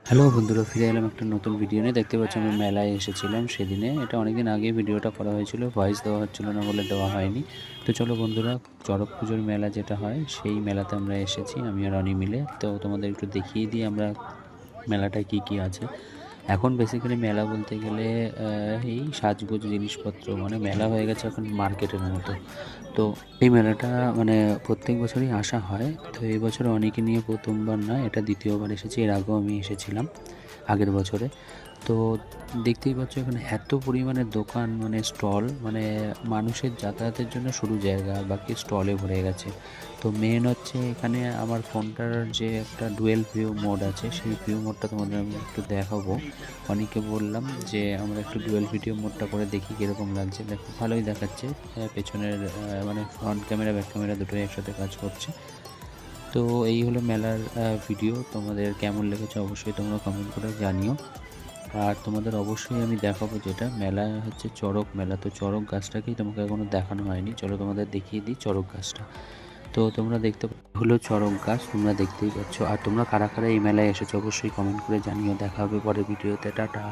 Hello বন্ধুরা, ফিরে এলাম একটা নতুন ভিডিও নিয়ে। দেখতে পাচ্ছি আমি মেলায় এসেছিলাম সেদিনে। এটা অনেকদিন আগে ভিডিওটা করা হয়েছিল, ভয়েস দেওয়া হচ্ছিল না বলে দেওয়া হয়নি। তো চলো বন্ধুরা, চড়ক পুজোর মেলা যেটা হয় সেই মেলাতে আমরা এসেছি, আমি আর রনি মিলে। তো তোমাদের একটু দেখিয়ে দিই আমরা মেলাটায় কী কী আছে। এখন বেসিক্যালি মেলা বলতে গেলে এই সাজগোজ জিনিসপত্র, মানে মেলা হয়ে গেছে এখন মার্কেটের মতো। তো এই মেলাটা মানে প্রত্যেক বছরই আসা হয়। তো এই বছর অনেকে নিয়ে প্রথমবার না, এটা দ্বিতীয়বার এসেছি। এর আগেও আমি এসেছিলাম আগের বছরে। তো দেখতেই পাচ্ছ এখানে এত পরিমাণে দোকান, মানে স্টল, মানে মানুষের যাতায়াতের জন্য সরু জায়গা, বাকি স্টলে ভরে গেছে। তো মেন হচ্ছে এখানে আমার ফোনটার যে একটা ডুয়েল ভিউ মোড আছে, সেই ভিউ মোডটা তোমাদের আমি একটু দেখাবো। অনেকে বললাম যে আমরা একটু ডুয়েল ভিডিও মোডটা করে দেখি কীরকম লাগছে। দেখো ভালোই দেখাচ্ছে, পেছনের মানে ফ্রন্ট ক্যামেরা ব্যাক ক্যামেরা দুটোই একসাথে কাজ করছে। তো এই হলো মেলার ভিডিও। তোমাদের কেমন লেগেছে অবশ্যই তোমরা কমেন্ট করে জানিও। আর তোমাদের অবশ্যই আমি দেখাবো, যেটা মেলা হচ্ছে চড়ক মেলা। তো চড়ক গাছটাকেই তোমাকে এখনো দেখানো হয়নি, চলো তোমাদের দেখিয়ে দিই চড়ক গাছটা। তো তোমরা দেখতে হলো চড়ক গাছ, তোমরা দেখতেই পাচ্ছ। আর তোমরা কারা কারা এই মেলায় এসেছো অবশ্যই কমেন্ট করে জানিও। দেখা হবে পরের ভিডিওতে। টাটা।